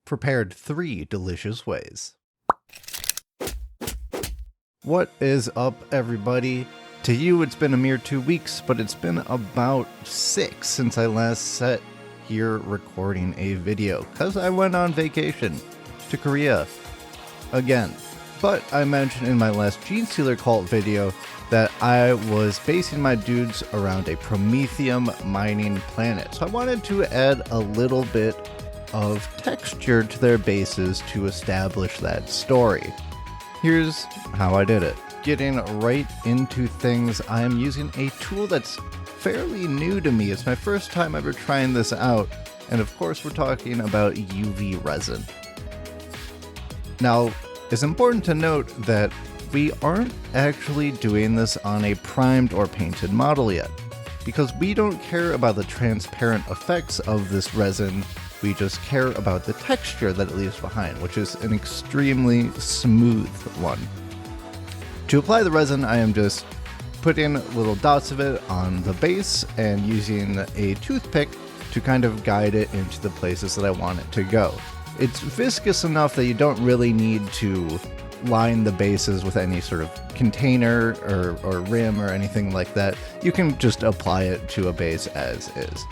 prepared 3 delicious ways. What is up, everybody? To you, it's been a mere 2 weeks, but it's been about 6 since I last sat here recording a video, because I went on vacation to Korea again. But I mentioned in my last Gene Stealer Cult video that I was basing my dudes around a Promethium mining planet. So I wanted to add a little bit of texture to their bases to establish that story. Here's how I did it. Getting right into things, I am using a tool that's fairly new to me. It's my first time ever trying this out. And of course, we're talking about UV resin. Now, it's important to note that we aren't actually doing this on a primed or painted model yet, because we don't care about the transparent effects of this resin. We just care about the texture that it leaves behind, which is an extremely smooth one. To apply the resin, I am just putting little dots of it on the base and using a toothpick to kind of guide it into the places that I want it to go. It's viscous enough that you don't really need to line the bases with any sort of container or rim or anything like that. You can just apply it to a base as is.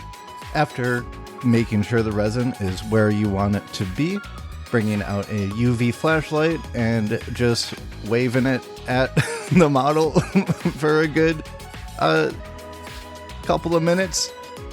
After making sure the resin is where you want it to be, bringing out a UV flashlight and just waving it at the model for a good couple of minutes.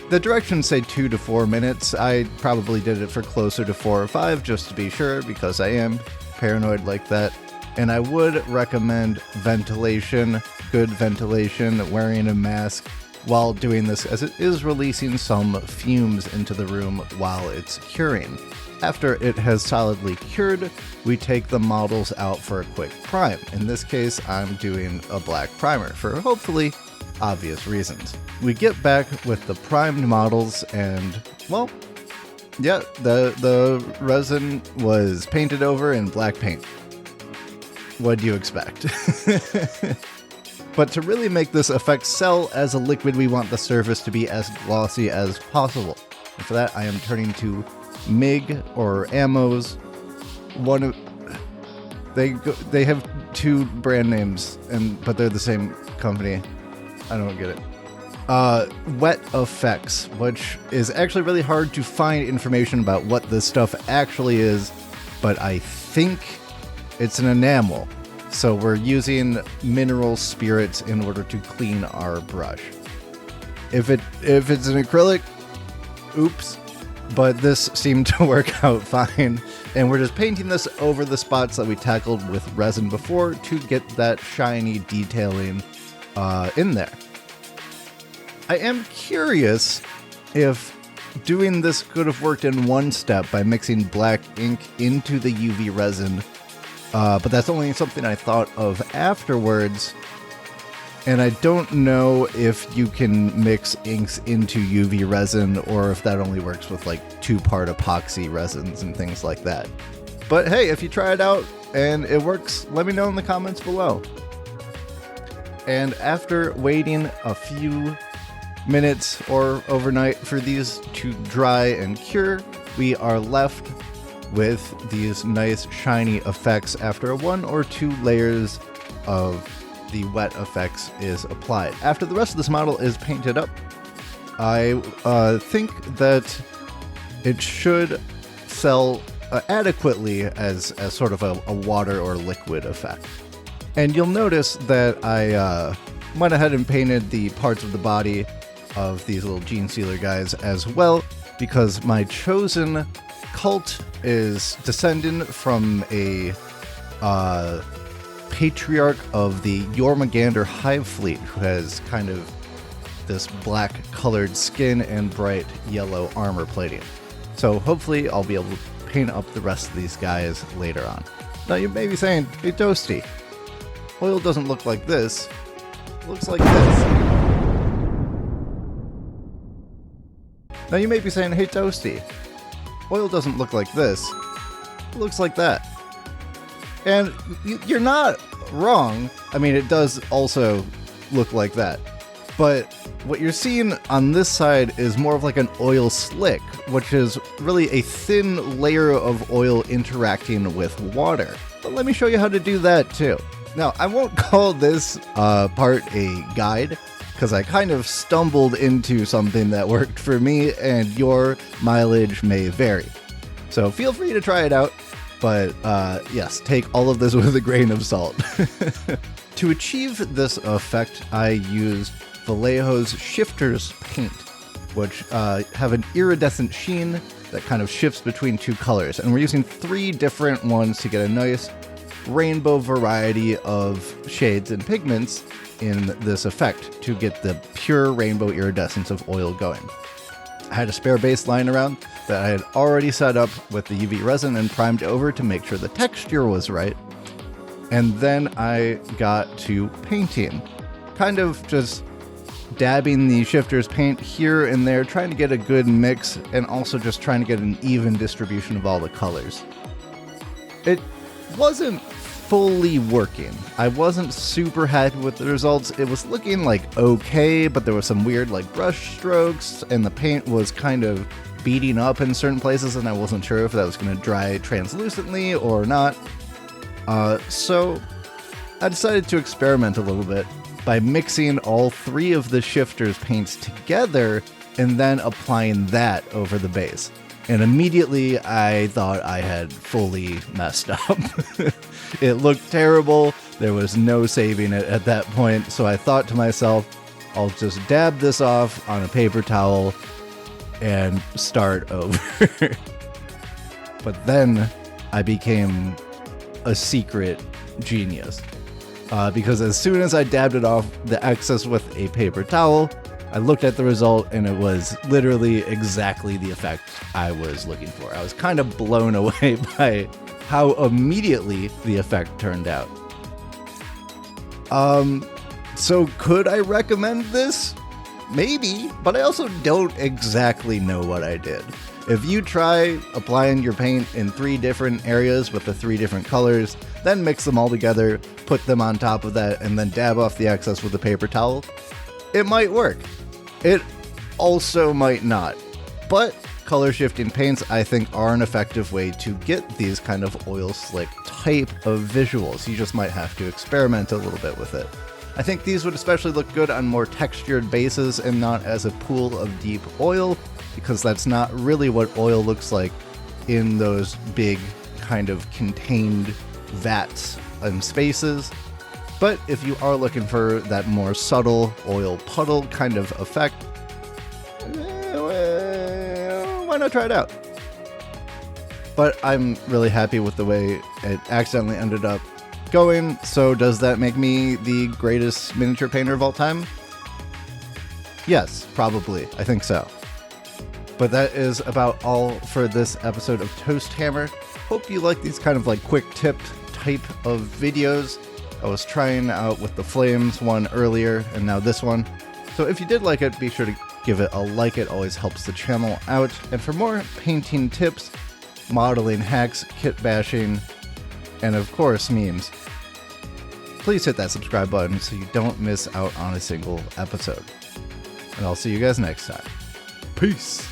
The directions say 2 to 4 minutes. I probably did it for closer to 4 or 5 just to be sure, because I am paranoid like that. And I would recommend ventilation, good ventilation, wearing a mask while doing this, as it is releasing some fumes into the room while it's curing. After it has solidly cured, we take the models out for a quick prime. In this case, I'm doing a black primer for hopefully obvious reasons. We get back with the primed models and, well, yeah, the resin was painted over in black paint. What do you expect? But to really make this effect sell as a liquid, we want the surface to be as glossy as possible. And for that, I am turning to MIG or Ammos. They have 2 brand names, but they're the same company. I don't get it. Wet Effects, which is actually really hard to find information about what this stuff actually is, but I think it's an enamel. So we're using mineral spirits in order to clean our brush. If it's an acrylic, oops, but this seemed to work out fine. And we're just painting this over the spots that we tackled with resin before to get that shiny detailing in there. I am curious if doing this could have worked in one step by mixing black ink into the UV resin. But that's only something I thought of afterwards, and I don't know if you can mix inks into UV resin or if that only works with like 2-part epoxy resins and things like that. But hey, if you try it out and it works, let me know in the comments below. And after waiting a few minutes or overnight for these to dry and cure, we are left with these nice shiny effects after 1 or 2 layers of the wet effects is applied. After the rest of this model is painted up, I think that it should sell adequately as sort of a water or liquid effect. And you'll notice that I went ahead and painted the parts of the body of these little Gene Stealer guys as well, because my chosen cult is descendant from a patriarch of the Jormungandr hive fleet, who has kind of this black colored skin and bright yellow armor plating. So hopefully I'll be able to paint up the rest of these guys later on. Now you may be saying, hey Toasty, oil doesn't look like this, it looks like this. Now you may be saying, hey Toasty, oil doesn't look like this, it looks like that. And you're not wrong. I mean, it does also look like that. But what you're seeing on this side is more of like an oil slick, which is really a thin layer of oil interacting with water. But let me show you how to do that too. Now, I won't call this part a guide, because I kind of stumbled into something that worked for me, and your mileage may vary. So feel free to try it out, but yes, take all of this with a grain of salt. To achieve this effect, I used Vallejo's Shifter's Paint, which have an iridescent sheen that kind of shifts between two colors. And we're using 3 different ones to get a nice rainbow variety of shades and pigments in this effect to get the pure rainbow iridescence of oil going. I had a spare base lying around that I had already set up with the UV resin and primed over to make sure the texture was right. And then I got to painting, kind of just dabbing the shifter's paint here and there, trying to get a good mix, and also just trying to get an even distribution of all the colors. It wasn't fully working. I wasn't super happy with the results. It was looking like okay, but there was some weird like brush strokes, and the paint was kind of beating up in certain places, and I wasn't sure if that was going to dry translucently or not. So I decided to experiment a little bit by mixing all 3 of the shifter's paints together and then applying that over the base. And immediately I thought I had fully messed up. It looked terrible. There was no saving it at that point. So I thought to myself, I'll just dab this off on a paper towel and start over. But then I became a secret genius. Because as soon as I dabbed it off the excess with a paper towel, I looked at the result and it was literally exactly the effect I was looking for. I was kind of blown away by how immediately the effect turned out. So could I recommend this? Maybe, but I also don't exactly know what I did. If you try applying your paint in 3 different areas with the 3 different colors, then mix them all together, put them on top of that, and then dab off the excess with a paper towel, it might work. It also might not. But color shifting paints, I think, are an effective way to get these kind of oil slick type of visuals. You just might have to experiment a little bit with it. I think these would especially look good on more textured bases and not as a pool of deep oil, because that's not really what oil looks like in those big kind of contained vats and spaces. But if you are looking for that more subtle oil puddle kind of effect, why not try it out? But I'm really happy with the way it accidentally ended up going. So does that make me the greatest miniature painter of all time? Yes, probably. I think so. But that is about all for this episode of Toast Hammer. Hope you like these kind of like quick tipped type of videos. I was trying out with the flames one earlier and now this one. So if you did like it, be sure to give it a like. It always helps the channel out. And for more painting tips, modeling hacks, kit bashing, and of course memes, please hit that subscribe button so you don't miss out on a single episode. And I'll see you guys next time. Peace!